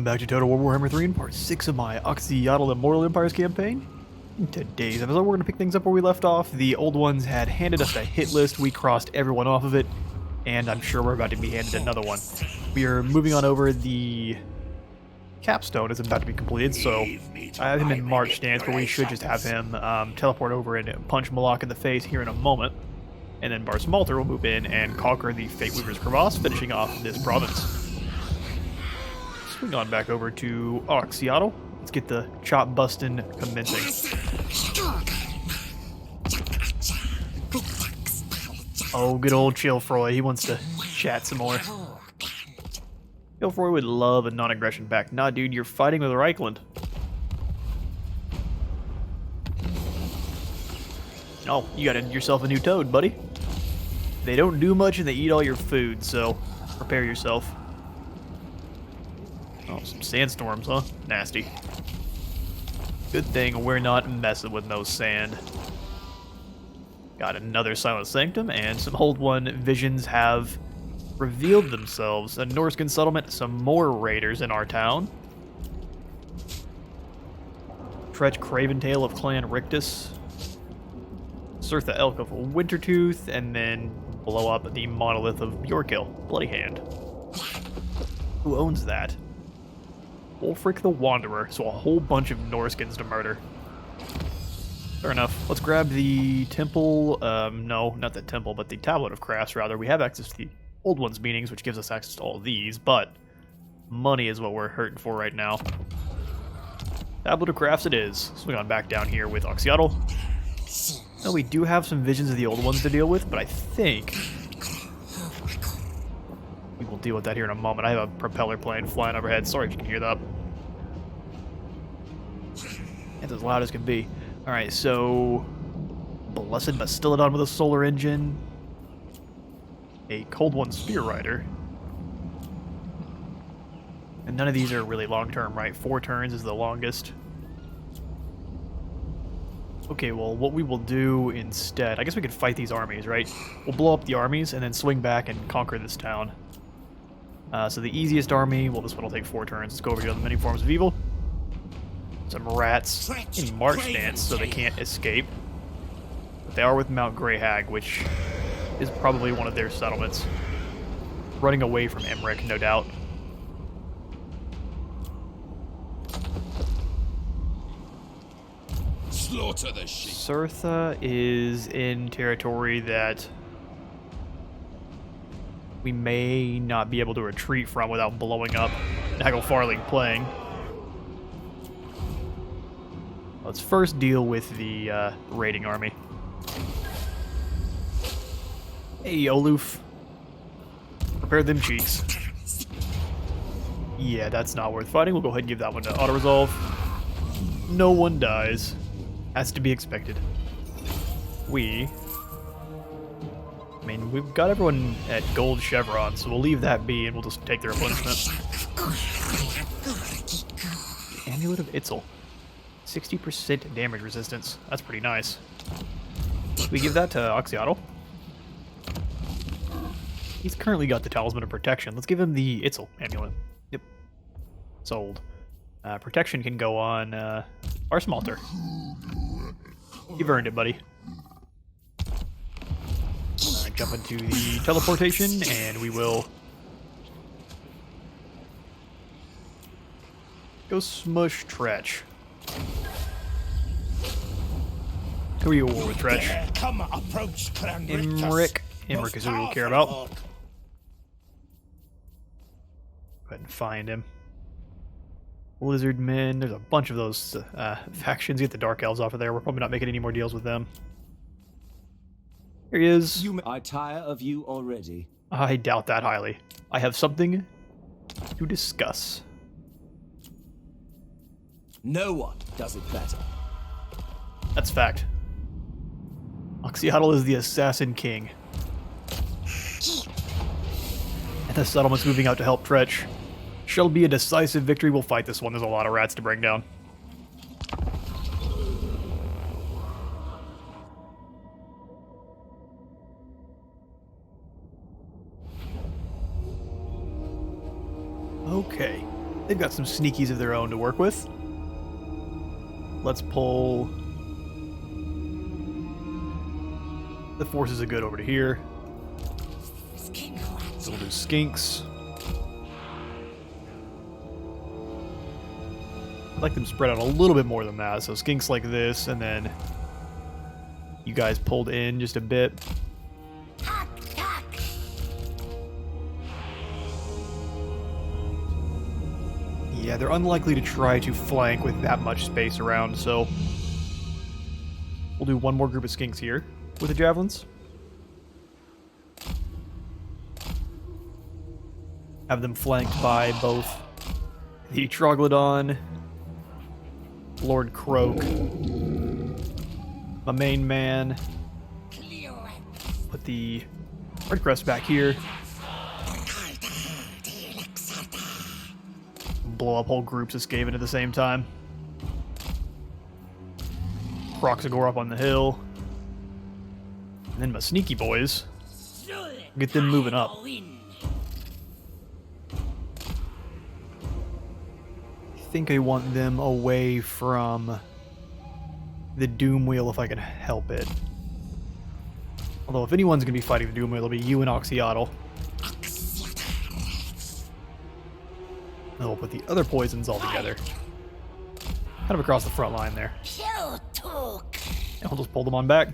back to Total War Warhammer 3 in part 6 of my Oxyotl Immortal Empires campaign. In today's episode, we're going to pick things up where we left off. The old ones had handed us a hit list, we crossed everyone off of it, and I'm sure we're about to be handed another one. We are moving on over. The capstone is about to be completed, so I have him in March stance, but we should just have him teleport over and punch Malak in the face here in a moment. And then Barsmalter will move in and conquer the Fate Weaver's crevasse, finishing off this province. Swing on back over to Oxyotl. Let's get the chop bustin' commencing. Oh, good old Chillfroy. He wants to chat some more. Chillfroy would love a non-aggression back. Nah, dude, you're fighting with Reichland. Oh, you got yourself a new toad, buddy. They don't do much and they eat all your food, so prepare yourself. Oh, some sandstorms, huh? Nasty. Good thing we're not messing with no sand. Got another Silent Sanctum, and some Old One visions have revealed themselves. A Norscan settlement, some more raiders in our town. Tretch Craventail of Clan Rictus. Surtha Elk of Wintertooth, and then blow up the monolith of Bjorkil, Bloody Hand. Who owns that? Wolfric the Wanderer, so a whole bunch of Norskins to murder. Fair enough. Let's grab the temple, no, not the temple, but the Tablet of Crafts, rather. We have access to the Old One's meanings, which gives us access to all these, but money is what we're hurting for right now. Tablet of Crafts it is. Swing on back down here with Oxyotl. Now, we do have some visions of the Old Ones to deal with, but I think we will deal with that here in a moment. I have a propeller plane flying overhead. Sorry if you can hear that. It's as loud as can be. Alright, so Blessed Bastillodon with a solar engine. A Cold One Spear Rider. And none of these are really long-term, right? 4 turns is the longest. Okay, well, what we will do instead... I guess we could fight these armies, right? We'll blow up the armies and then swing back and conquer this town. So the easiest army... Well, this one will take 4 turns. Let's go over here to the many forms of evil. Some rats in march stance, so they can't escape. But they are with Mount Greyhag, which is probably one of their settlements. Running away from Emmerich, no doubt. Slaughter the sheep. Surtha is in territory that we may not be able to retreat from without blowing up Nagelfarling playing. Let's first deal with the raiding army. Hey, Oluf. Prepare them cheeks. Yeah, that's not worth fighting. We'll go ahead and give that one to auto-resolve. No one dies. As to be expected. I mean, we've got everyone at gold chevron, so we'll leave that be and we'll just take their punishment. Amulet of Itzel. 60% damage resistance. That's pretty nice. We give that to Oxyotl. He's currently got the Talisman of Protection. Let's give him the Itzel amulet. Yep. Sold. Protection can go on Barsmalter. You've earned it, buddy. Jump into the teleportation, and we will go smush Tretch. Who are you at war with, Tretch? Emmerich. Emmerich is who we care about. Go ahead and find him. Lizard Men. There's a bunch of those factions. Get the Dark Elves off of there. We're probably not making any more deals with them. Here he is. I tire of you already. I doubt that highly. I have something to discuss. No one does it better. That's fact. Oxyotl is the Assassin King. And the settlement's moving out to help Tretch. Shall be a decisive victory. We'll fight this one. There's a lot of rats to bring down. Okay. They've got some sneakies of their own to work with. Let's pull... The forces are good over to here. So we'll do skinks. I'd like them spread out a little bit more than that. So skinks like this, and then you guys pulled in just a bit. Yeah, they're unlikely to try to flank with that much space around, so we'll do one more group of skinks here with the javelins. Have them flanked by both the Troglodyte, Lord Croak, my main man. Put the Red Crest back here. Blow up whole groups of Skaven at the same time. Proxagore up on the hill. And then my sneaky boys. Get them moving up. I think I want them away from the Doom Wheel if I can help it. Although if anyone's going to be fighting the Doom Wheel, it'll be you and Oxyotl. And we'll put the other poisons all together. Kind of across the front line there. And we'll just pull them on back.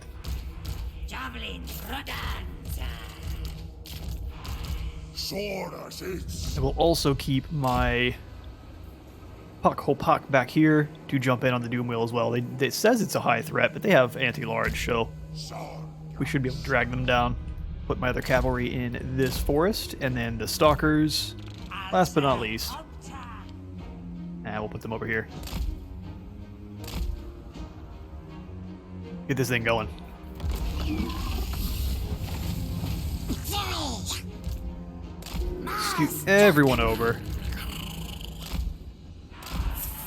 I will also keep my Pak back here to jump in on the Doom Wheel as well. It says it's a high threat, but they have anti-large, so we should be able to drag them down. Put my other cavalry in this forest, and then the Stalkers, last but not least. And we'll put them over here. Get this thing going. Scoot everyone over.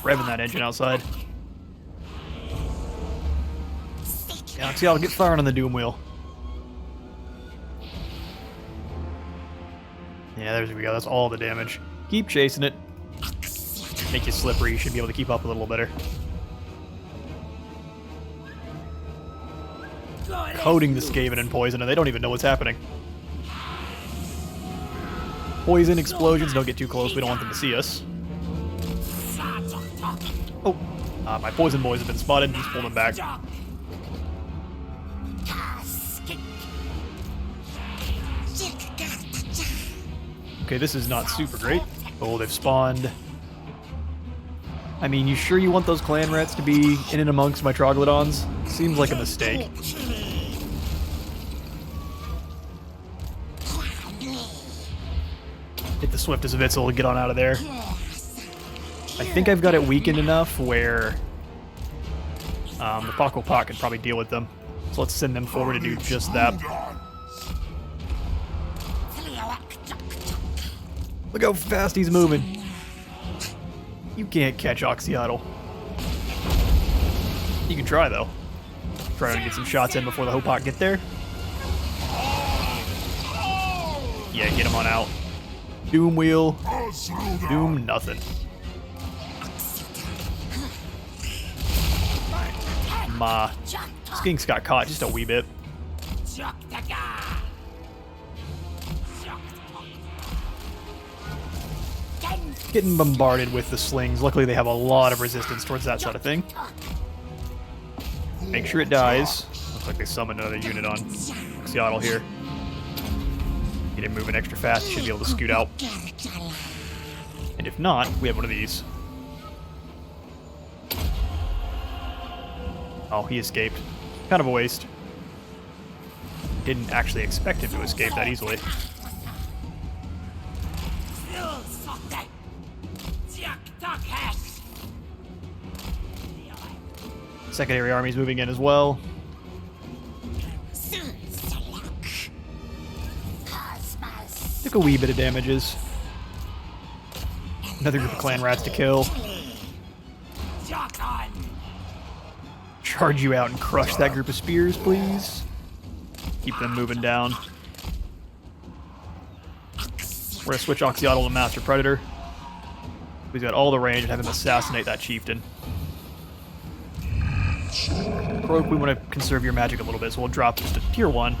Revving that engine outside. Yeah, Oxyotl, get firing on the Doom Wheel. Yeah, there we go. That's all the damage. Keep chasing it. Make you slippery. You should be able to keep up a little better. Coating the Skaven in poison, and they don't even know what's happening. Poison explosions. Don't get too close. We don't want them to see us. Oh, my poison boys have been spotted. Just pull them back. Okay, this is not super great. Oh, they've spawned. I mean, you sure you want those clan rats to be in and amongst my troglodytes? Seems like a mistake. Hit the swiftest of Itzel and get on out of there. I think I've got it weakened enough where the Pak can probably deal with them. So let's send them forward to do just that. Look how fast he's moving. You can't catch Oxyotl. You can try, though. Try to get some shots in before the Hopak get there. Yeah, get him on out. Doom Wheel. Doom nothing. My skinks got caught just a wee bit. Getting bombarded with the slings. Luckily they have a lot of resistance towards that sort of thing. Make sure it dies. Looks like they summoned another unit on Oxyotl here. Get him moving extra fast. He should be able to scoot out. And if not, we have one of these. Oh, he escaped. Kind of a waste. Didn't actually expect him to escape that easily. Secondary armies moving in as well. Took a wee bit of damages. Another group of clan rats to kill. Charge you out and crush that group of spears, please. Keep them moving down. We're gonna switch Oxyotl to Master Predator. He's got all the range and have him assassinate that chieftain. Croak, we want to conserve your magic a little bit, so we'll drop this to tier 1.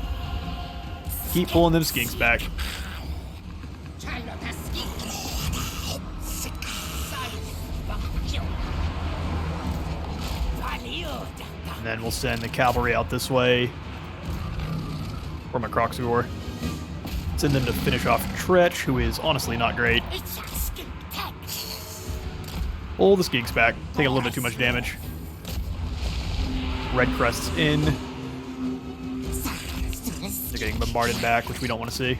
Keep pulling them skinks back. And then we'll send the cavalry out this way. For my Croxagore. Send them to finish off Tretch, who is honestly not great. Pull the skinks back. Take a little bit too much damage. Red Crest's in. They're getting bombarded back, which we don't want to see.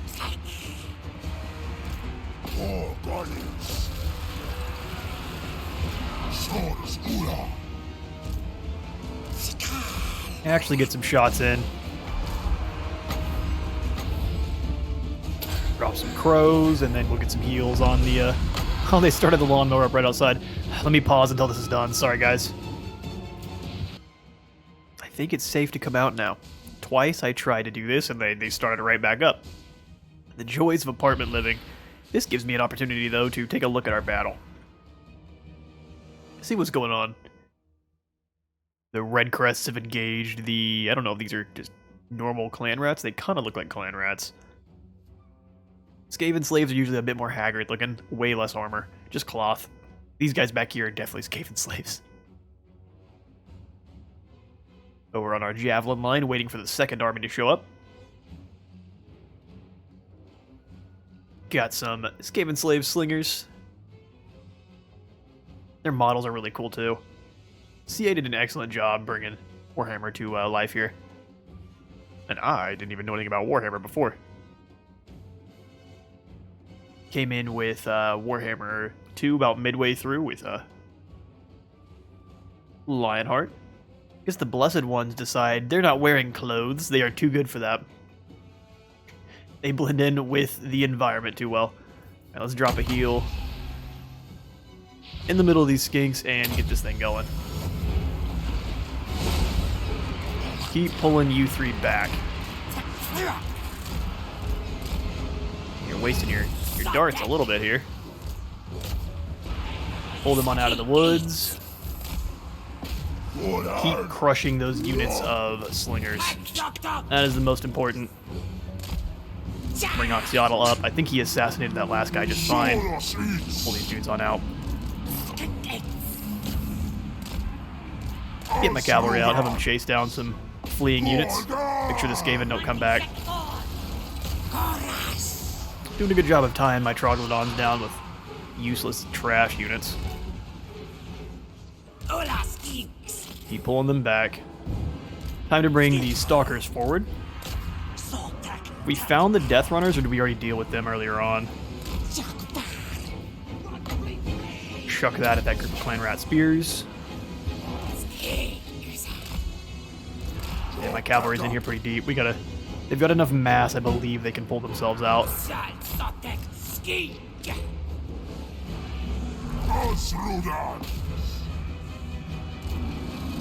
Actually get some shots in. Drop some crows, and then we'll get some heals on the, Oh, they started the lawnmower up right outside. Let me pause until this is done. Sorry, guys. I think it's safe to come out now. Twice I tried to do this, and they started right back up. The joys of apartment living. This gives me an opportunity, though, to take a look at our battle. See what's going on. The Red Crests have engaged the... I don't know if these are just normal clan rats. They kind of look like clan rats. Skaven slaves are usually a bit more haggard looking. Way less armor. Just cloth. These guys back here are definitely Skaven slaves. Over on our javelin line, waiting for the second army to show up. Got some Skaven slave slingers. Their models are really cool too. CA did an excellent job bringing Warhammer to life here. And I didn't even know anything about Warhammer before. Came in with Warhammer 2 about midway through with Lionheart. I guess the Blessed Ones decide they're not wearing clothes. They are too good for that. They blend in with the environment too well. Now let's drop a heal in the middle of these skinks and get this thing going. Keep pulling you 3 back. You're wasting your darts a little bit here. Pull them on out of the woods. Keep crushing those units of slingers. That is the most important. Bring Oxyotl up. I think he assassinated that last guy just fine. Pull these dudes on out. Get my cavalry out. Have them chase down some fleeing units. Make sure the Skaven don't come back. Doing a good job of tying my Troglodyons down with useless trash units. Keep pulling them back. Time to bring the Stalkers forward. We found the Death Runners, or did we already deal with them earlier on? Chuck that at that group of Clan Rat Spears. Yeah, my cavalry's in here pretty deep. They've got enough mass, I believe they can pull themselves out.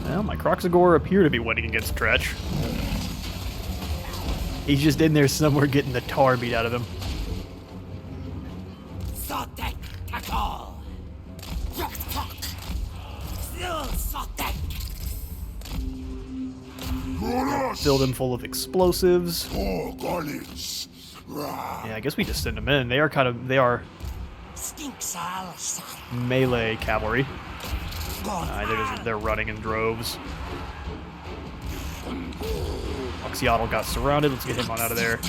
Well, my Croxagore appear to be winning against Tretch. He's just in there somewhere getting the tar beat out of him. Filled him full of explosives. Yeah, I guess we just send them in. They are melee cavalry. They're running in droves. Oxyotl got surrounded. Let's get him on out of there.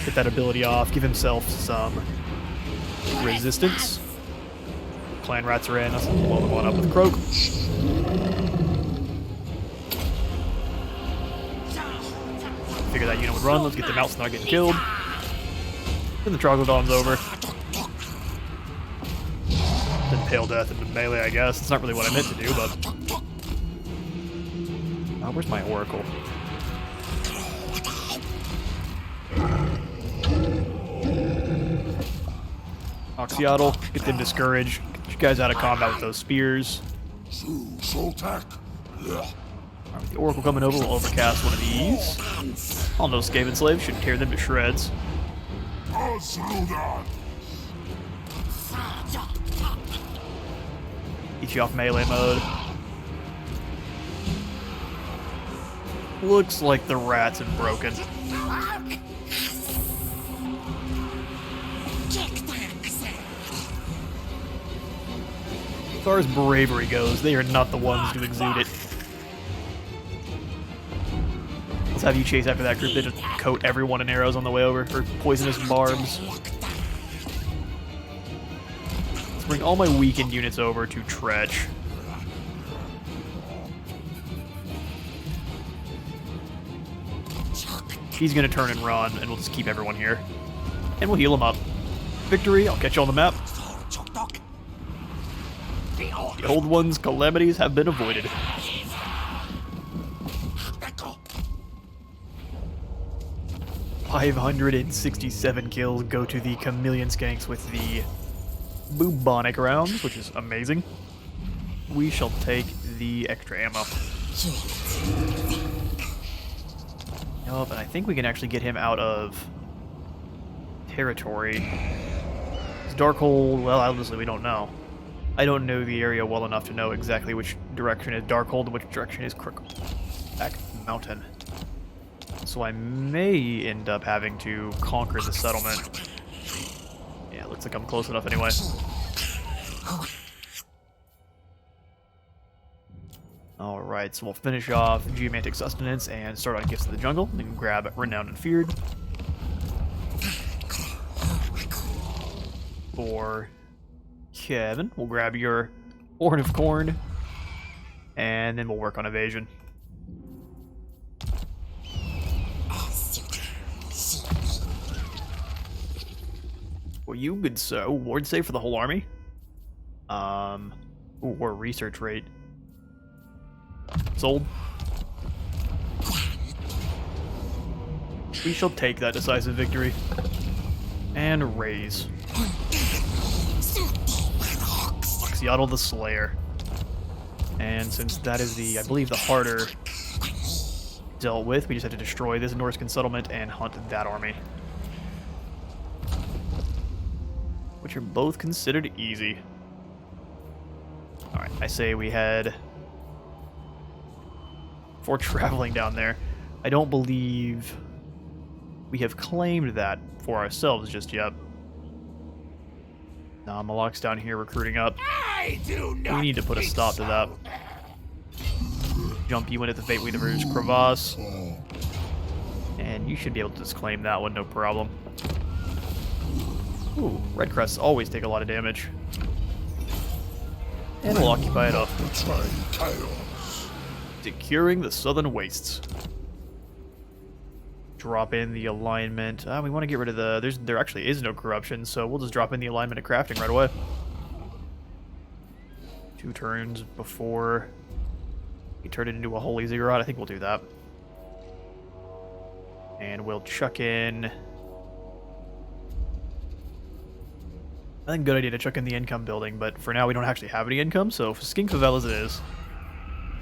Get that ability off. Give himself some resistance. Clan rats are in. Let's blow them on up with Croak. Figure that unit would run. Let's get them out so they're not getting killed. Then the Troglodon's over. Then Pale Death into melee, I guess. It's not really what I meant to do, but... Oh, where's my Oracle? Oxyotl, get them discouraged. Get you guys out of combat with those spears. Alright, with the Oracle coming over, we'll overcast one of these. All those Skaven slaves should tear them to shreds. Get you off melee mode. Looks like the rats have broken. As far as bravery goes, they are not the ones to exude it. Let's have you chase after that group. They just coat everyone in arrows on the way over, or poisonous barbs. Let's bring all my weakened units over to Tretch. He's gonna turn and run, and we'll just keep everyone here. And we'll heal him up. Victory, I'll catch you on the map. The old one's calamities have been avoided. 567 kills go to the Chameleon Skanks with the bubonic rounds, which is amazing. We shall take the extra ammo. Oh, but I think we can actually get him out of territory. Darkhold, well, obviously we don't know. I don't know the area well enough to know exactly which direction is Darkhold and which direction is Crookback Mountain. So I may end up having to conquer the settlement. Yeah, looks like I'm close enough anyway. Alright, so we'll finish off Geomantic Sustenance and start on Gifts of the Jungle, then grab Renowned and Feared. For Kevin, we'll grab your Horn of Corn, and then we'll work on Evasion. For you, good sir. Oh, ward save for the whole army? Or research rate. Sold. We shall take that decisive victory. And raise. Oxyotl the Slayer. And since that is the, I believe, the harder dealt with, we just have to destroy this Norscan settlement and hunt that army. Which are both considered easy. Alright, I say we head... Before traveling down there, I don't believe we have claimed that for ourselves just yet. Nah, Malak's down here recruiting up. We need to put a stop to that. Jump you in at the Fate Weaver's Crevasse. And you should be able to just claim that one, no problem. Ooh, Red Crests always take a lot of damage. And we'll occupy it up. Securing the Southern Wastes. Drop in the alignment. We want to get rid of the... There actually is no corruption, so we'll just drop in the alignment of crafting right away. 2 turns before we turn it into a Holy Ziggurat. I think we'll do that. And we'll chuck in... I think good idea to chuck in the income building, but for now we don't actually have any income, so Skink Favel as it is.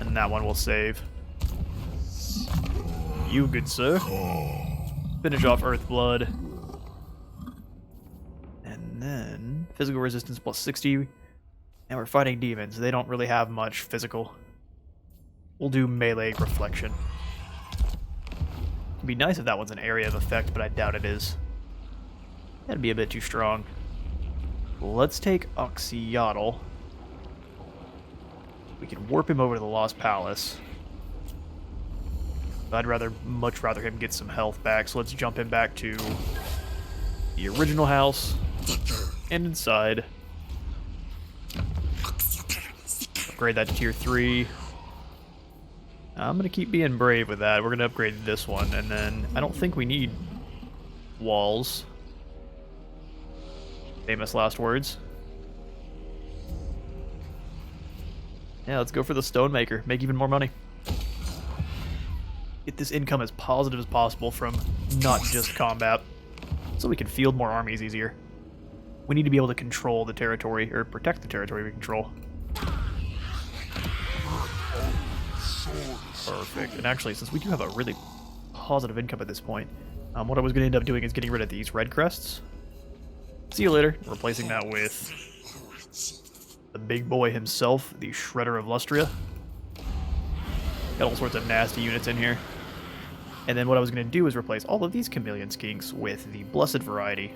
And that one will save. You, good sir. Finish off Earthblood. And then physical resistance plus 60. And we're fighting demons. They don't really have much physical. We'll do melee reflection. It'd be nice if that one's an area of effect, but I doubt it is. That'd be a bit too strong. Let's take Oxyotl. We can warp him over to the Lost Palace. But I'd much rather him get some health back, so let's jump him back to the original house. And inside. Upgrade that to tier 3. I'm going to keep being brave with that. We're going to upgrade this one, and then I don't think we need walls. Famous last words. Yeah, let's go for the Stonemaker. Make even more money. Get this income as positive as possible from not just combat, so we can field more armies easier. We need to be able to control the territory, or protect the territory we control. Perfect. And actually, since we do have a really positive income at this point, what I was going to end up doing is getting rid of these red crests. See you later. Replacing that with the big boy himself, the Shredder of Lustria. Got all sorts of nasty units in here. And then what I was going to do is replace all of these Chameleon Skinks with the Blessed variety.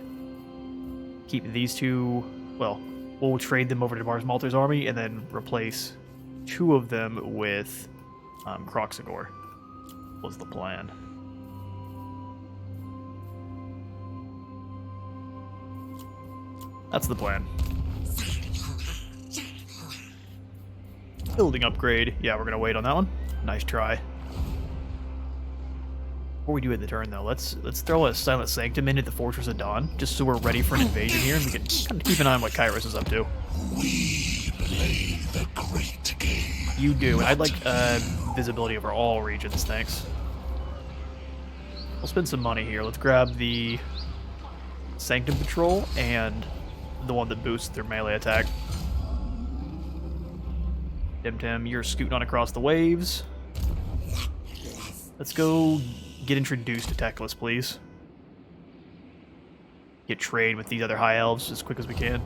Keep these two, well, we'll trade them over to Mars Malter's army, and then replace 2 of them with Croxagore, was the plan. That's the plan. Building upgrade. Yeah, we're going to wait on that one. Nice try. Before we do it the turn, though, let's throw a Silent Sanctum in at the Fortress of Dawn, just so we're ready for an invasion here, and we can kind of keep an eye on what Kairos is up to. We play the great game. You do, and I'd like visibility over all regions, thanks. We'll spend some money here. Let's grab the Sanctum Patrol and the one that boosts their melee attack. Tim, you're scooting on across the waves. Let's go get introduced to Teclis, please. Get trade with these other high elves as quick as we can.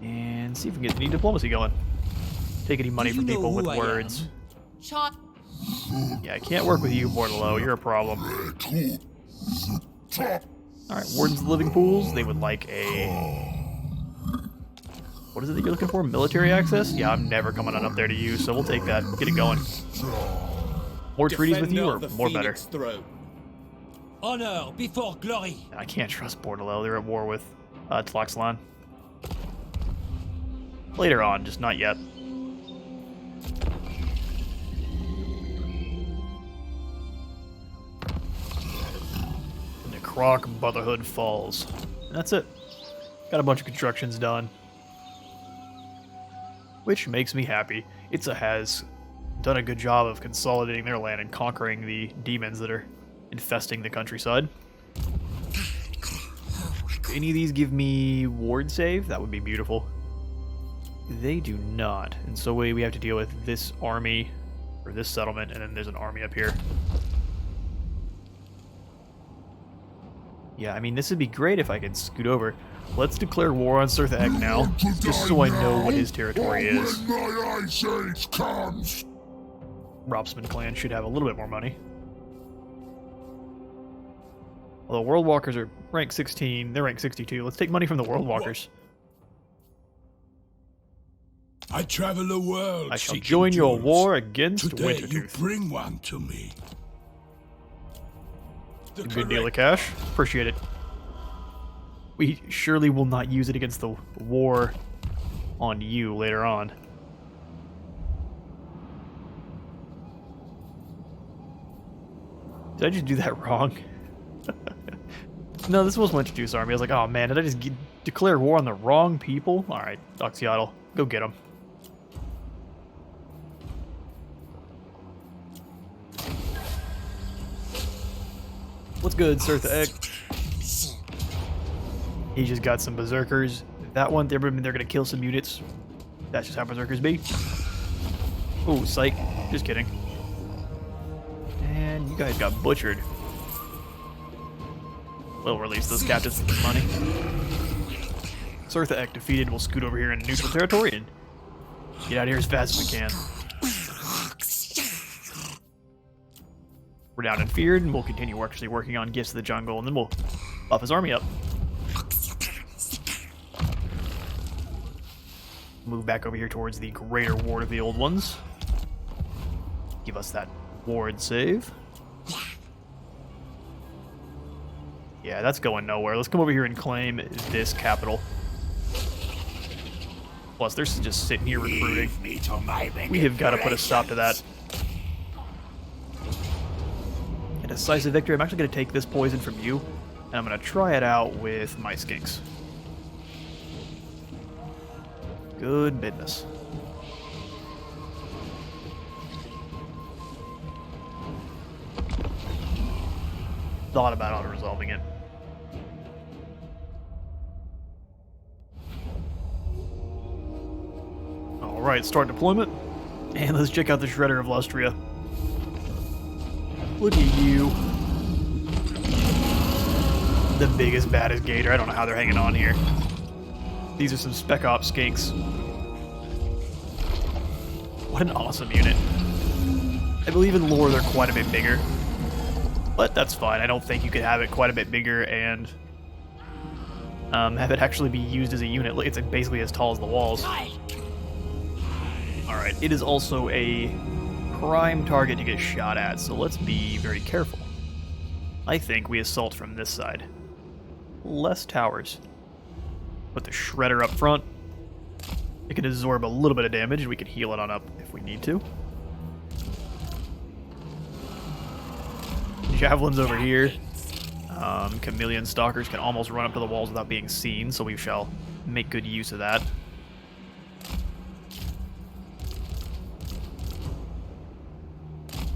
And see if we can get any diplomacy going. Take any money from people with words. Yeah, I can't work with you, Bordello. You're a problem. Alright, Wardens of the Living Pools. They would like a... What is it that you're looking for? Military access? Yeah, I'm never coming on up there to you, so we'll take that. Get it going. More treaties with you, or more better? Honor before glory. I can't trust Bordello. They're at war with Tlaxcalan. Later on, just not yet. Necroc Brotherhood falls. And that's it. Got a bunch of constructions done. Which makes me happy. Itza has done a good job of consolidating their land and conquering the demons that are infesting the countryside. Do any of these give me ward save? That would be beautiful. They do not, and so we have to deal with this army, or this settlement, and then there's an army up here. Yeah, I mean, this would be great if I could scoot over. Let's declare war on Sirtha Ek now, just so I know what his territory is. When my ice age comes. Robsman clan should have a little bit more money. Although World Walkers are rank 16, they're rank 62. Let's take money from the World Walkers. I travel the world. I shall seeking join your jewels. war against Today you Wintertooth. bring one to me. The Good deal of correct- cash. Appreciate it. We surely will not use it against the war on you later on. Did I just do that wrong? No, this was Wintertooth's army. I was like, oh man, did I just declare war on the wrong people? Alright, Oxyotl, go get them. What's good, Sirtha Ek? He just got some berserkers. That one, they're gonna kill some units. That's just how berserkers be. Oh, psych. Just kidding. And you guys got butchered. We'll release those captives for money. Sirtha Ek defeated. We'll scoot over here in neutral territory and get out of here as fast as we can. We're down in Feared, and we'll continue actually working on Gifts of the Jungle, and then we'll buff his army up. Move back over here towards the Greater Ward of the Old Ones. Give us that ward save. Yeah, that's going nowhere. Let's come over here and claim this capital. Plus, they're just sitting here recruiting. We have got to put a stop to that. A decisive victory. I'm actually going to take this poison from you, and I'm going to try it out with my skinks. Good business. Thought about auto-resolving it. Alright, start deployment. And let's check out the Shredder of Lustria. Look at you. The biggest, baddest gator. I don't know how they're hanging on here. These are some Spec Ops skinks. What an awesome unit. I believe in lore they're quite a bit bigger. But that's fine. I don't think you could have it quite a bit bigger and have it actually be used as a unit. Look, it's basically as tall as the walls. Alright, it is also a prime target to get shot at, so let's be very careful. I think we assault from this side. Less towers. Put the shredder up front. It can absorb a little bit of damage, and we can heal it on up if we need to. Javelins over here. Chameleon stalkers can almost run up to the walls without being seen, so we shall make good use of that.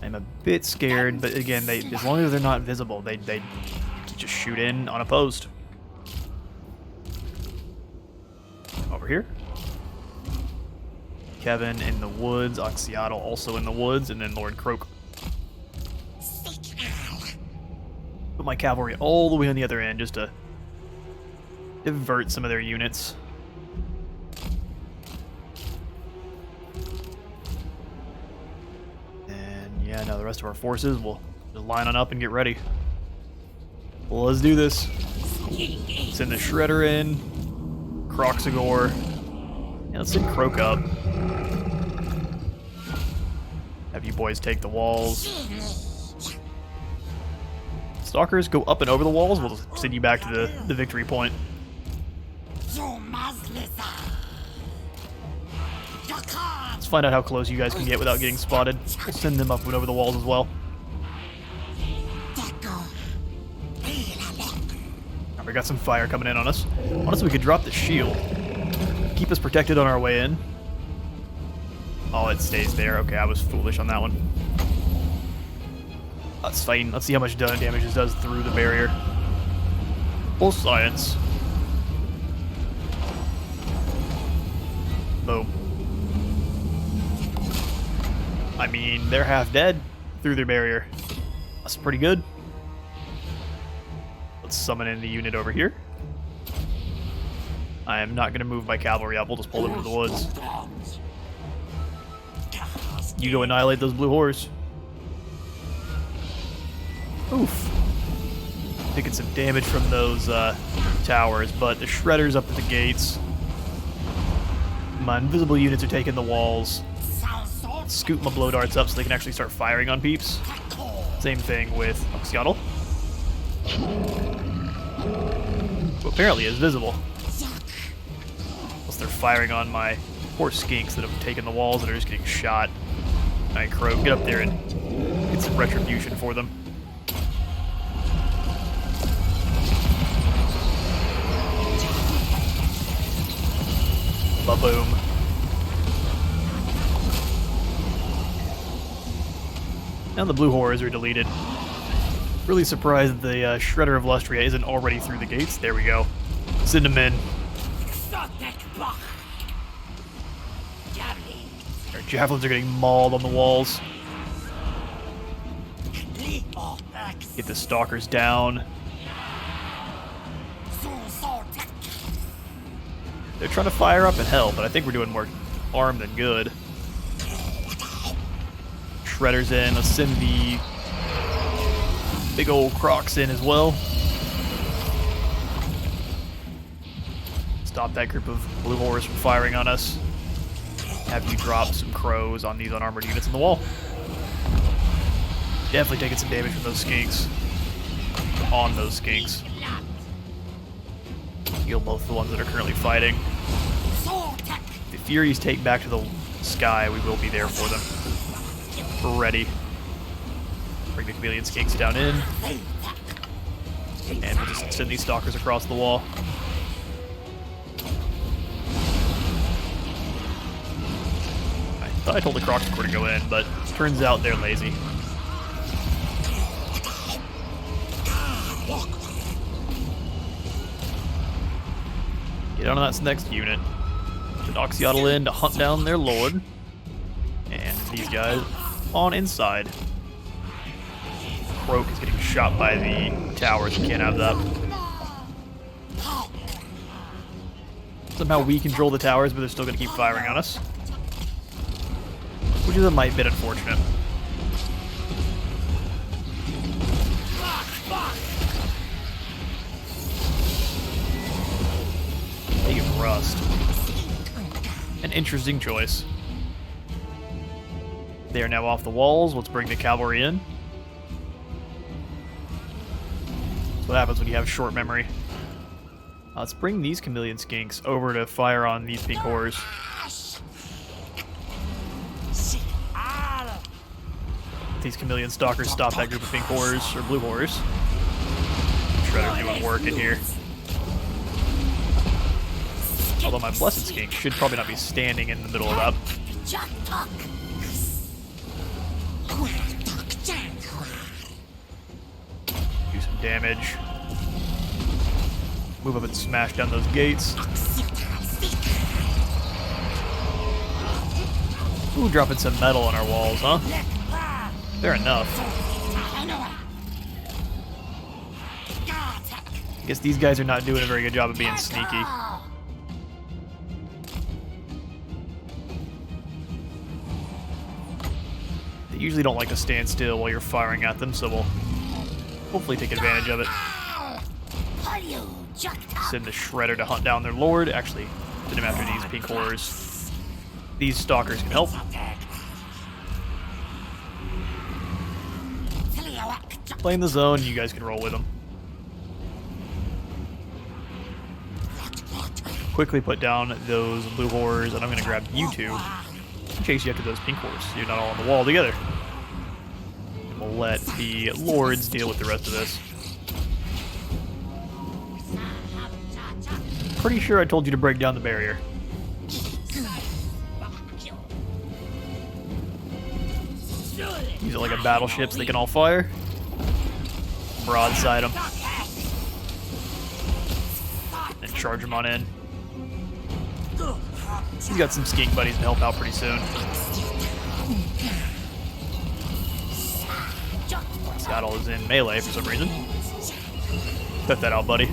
I'm a bit scared, but again, as long as they're not visible, they just shoot in unopposed. Over here. Kevin in the woods, Oxyotl also in the woods, and then Lord Croak. Put my cavalry all the way on the other end just to divert some of their units. And yeah, now the rest of our forces will just line on up and get ready. Well, let's do this. Send the Shredder in. Croxagore. Yeah, let's send Croak up. Have you boys take the walls. Stalkers, go up and over the walls. We'll send you back to the victory point. Let's find out how close you guys can get without getting spotted. We'll send them up and over the walls as well. Right, we got some fire coming in on us. Honestly, we could drop the shield. Keep us protected on our way in. Oh, it stays there. Okay, I was foolish on that one. That's fine. Let's see how much damage this does through the barrier. Full science. Boom. I mean, they're half dead through their barrier. That's pretty good. Let's summon in the unit over here. I am not going to move my cavalry up. We'll just pull them into the woods. You go annihilate those blue horse. Oof. Taking some damage from those towers, but the Shredder's up at the gates. My invisible units are taking the walls. Scoop my blow darts up so they can actually start firing on peeps. Same thing with Oxyotl. Who apparently is visible. Plus they're firing on my poor skinks that have taken the walls that are just getting shot. Alright, Croak, get up there and get some retribution for them. Ba-boom. Now the blue horrors are deleted. Really surprised that the Shredder of Lustria isn't already through the gates. There we go. Send them in. Our javelins are getting mauled on the walls. Get the stalkers down. They're trying to fire up and help, but I think we're doing more harm than good. Shredder's in. Let's send the big old Crocs in as well. Stop that group of blue horrors from firing on us. Have you drop some crows on these unarmored units on the wall. Definitely taking some damage from those skinks. On those skinks. Heal both the ones that are currently fighting. If the Furies take back to the sky, we will be there for them. We're ready. Bring the chameleon skinks down in. And we'll just send these stalkers across the wall. I thought I told the Crocs to go in, but turns out they're lazy. Get on that next unit. Send Oxyotl in to hunt down their lord. And these guys on inside. Croak is getting shot by the towers. You can't have that. Somehow we control the towers, but they're still going to keep firing on us. Which is a mite bit unfortunate. Big rust. An interesting choice. They are now off the walls. Let's bring the cavalry in. That's what happens when you have short memory. Let's bring these chameleon skinks over to fire on these pink horrors. These chameleon stalkers stop that group of pink horrors, or blue horrors. Shredder doing work in here. Although my blessed skink should probably not be standing in the middle of that. Do some damage. Move up and smash down those gates. Ooh, dropping some metal on our walls, huh? Fair enough. I guess these guys are not doing a very good job of being sneaky. They usually don't like to stand still while you're firing at them, so we'll hopefully take advantage of it. Send the Shredder to hunt down their lord. Actually, send him after these pink horrors. These stalkers can help. Play in the zone, you guys can roll with them. Quickly put down those blue horrors, and I'm going to grab you two and chase you after those pink horrors so you're not all on the wall together. And we'll let the lords deal with the rest of this. Pretty sure I told you to break down the barrier. Use it like a battleship so they can all fire. Broadside them. And charge them on in. He's got some skink buddies to help out pretty soon. Saddle is in melee for some reason. Cut that out, buddy.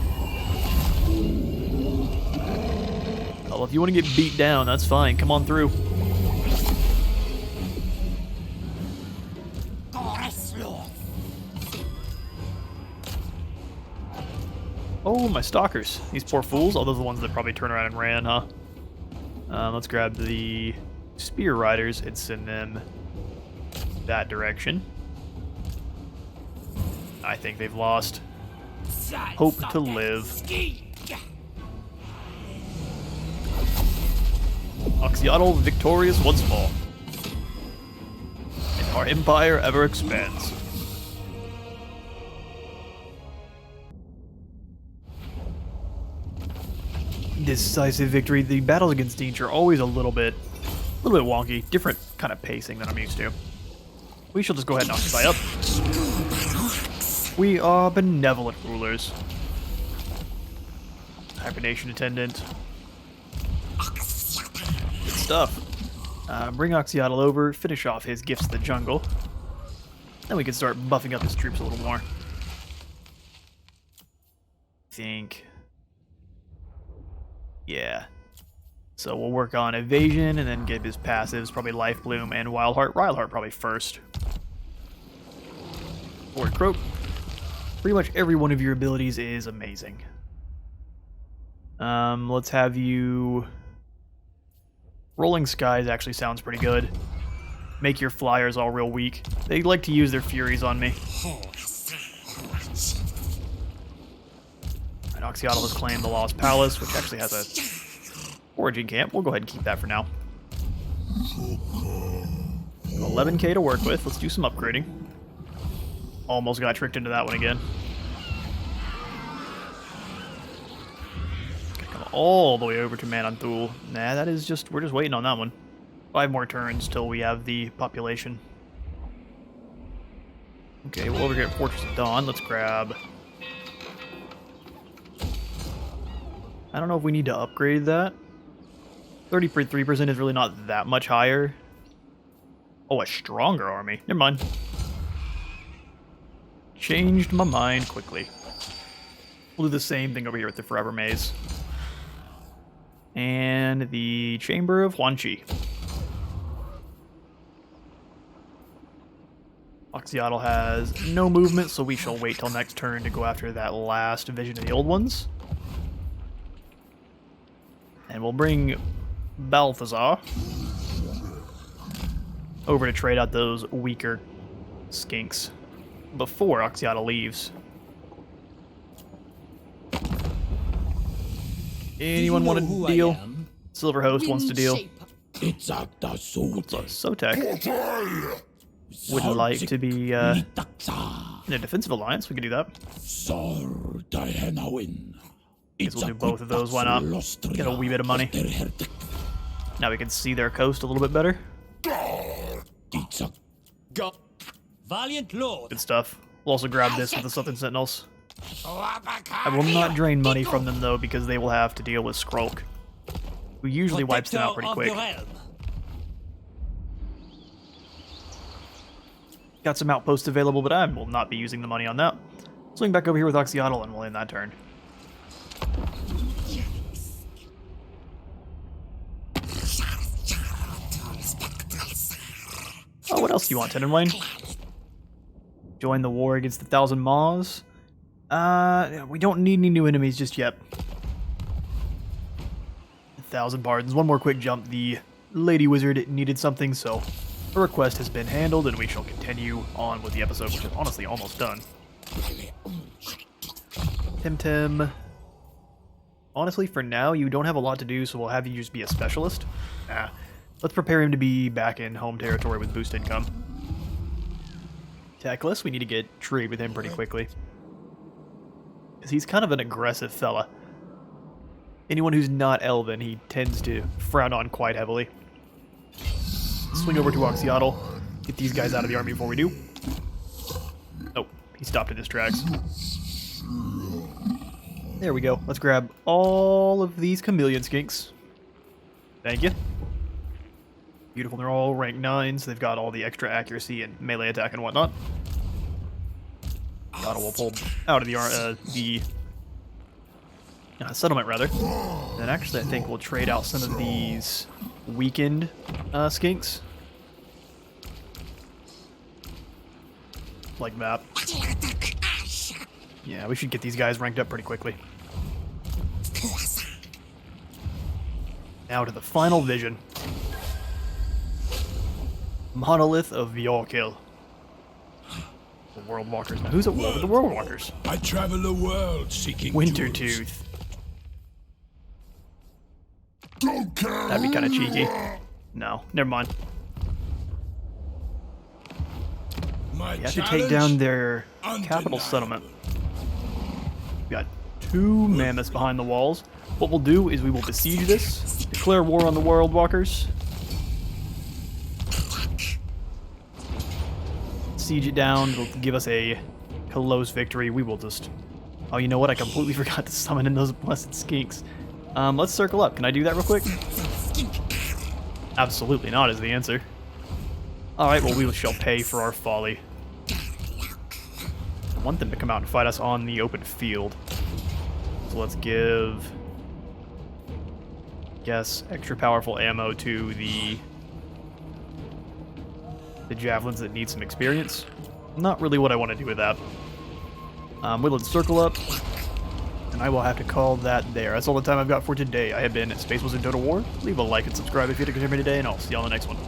Well, if you want to get beat down, that's fine. Come on through. Oh, my stalkers. These poor fools. Oh, those are the ones that probably turned around and ran, huh? Let's grab the spear riders and send them that direction. I think they've lost hope to live. Oxyotl victorious once more. And our empire ever expands. Decisive victory. The battles against Deanch are always a little bit wonky. Different kind of pacing than I'm used to. We shall just go ahead and occupy up. We are benevolent rulers. Hibernation attendant. Good stuff. Bring Oxyotl over, finish off his gifts to the jungle. Then we can start buffing up his troops a little more. Yeah. So we'll work on evasion and then get his passives, probably Life Bloom and Wild Heart. Wild Heart probably first. Forward Croak. Pretty much every one of your abilities is amazing. Let's have you... Rolling Skies actually sounds pretty good. Make your flyers all real weak. They like to use their furies on me. And Oxyotl has claimed the Lost Palace, which actually has a foraging camp. We'll go ahead and keep that for now. 11k to work with. Let's do some upgrading. Almost got tricked into that one again. Come all the way over to Mananthul. Nah, that is just... We're just waiting on that one. 5 more turns till we have the population. Okay, well over here at Fortress of Dawn, let's grab... I don't know if we need to upgrade that. 33% is really not that much higher. Oh, a stronger army. Never mind. Changed my mind quickly. We'll do the same thing over here with the Forever Maze. And the Chamber of Huanchi. Oxyotl has no movement, so we shall wait till next turn to go after that last Vision of the Old Ones. And we'll bring Balthazar over to trade out those weaker skinks before Oxyotl leaves. Anyone want to deal? Silver Host wants to deal. It's at the Sotek would like to be in a defensive alliance. We could do that. Guess we'll do both of those. Why not? Get a wee bit of money. Now we can see their coast a little bit better. Valiant Lord. Good stuff. We'll also grab this with the Southern Sentinels. I will not drain money from them, though, because they will have to deal with Skrulk, who usually wipes them out pretty quick. Got some outposts available, but I will not be using the money on that. Swing back over here with Oxyotl, and we'll end that turn. Oh, what else do you want, Tenenwayne? Join the war against the Thousand Maws. We don't need any new enemies just yet. 1,000 pardons. One more quick jump. The Lady Wizard needed something, so her request has been handled, and we shall continue on with the episode, which is honestly almost done. Tim. Honestly, for now, you don't have a lot to do, so we'll have you just be a specialist. Let's prepare him to be back in home territory with boost income. Teclis, we need to get trade with him pretty quickly, because he's kind of an aggressive fella. Anyone who's not Elven, he tends to frown on quite heavily. Swing over to Oxyotl. Get these guys out of the army before we do. Oh, he stopped in his tracks. There we go. Let's grab all of these chameleon skinks. Thank you. Beautiful. They're all rank 9s. They've got all the extra accuracy and melee attack and whatnot. Otto will pull out of the settlement, rather. And actually, I think we'll trade out some of these weakened skinks. Like that. Yeah, we should get these guys ranked up pretty quickly. Now to the final vision. Monolith of Bjorkil. The World Walkers. Now, who's at war with the World Walkers? I travel the world seeking Wintertooth. That'd be kind of cheeky. No, never mind. You have to take down their capital settlement. We got 2 mammoths behind the walls. What we'll do is we will besiege this, declare war on the World Walkers, siege it down. It'll give us a close victory. We will just... Oh, you know what? I completely forgot to summon in those blessed skinks. Let's circle up. Can I do that real quick? Absolutely not is the answer. Alright, well, we shall pay for our folly. I want them to come out and fight us on the open field. So let's give... extra powerful ammo to the javelins that need some experience. Not really what I want to do with that. We'll circle up, and I will have to call that there. That's all the time I've got for today. I have been Space Wizard Total War. Leave a like and subscribe if you'd like to hear me today, and I'll see you on the next one.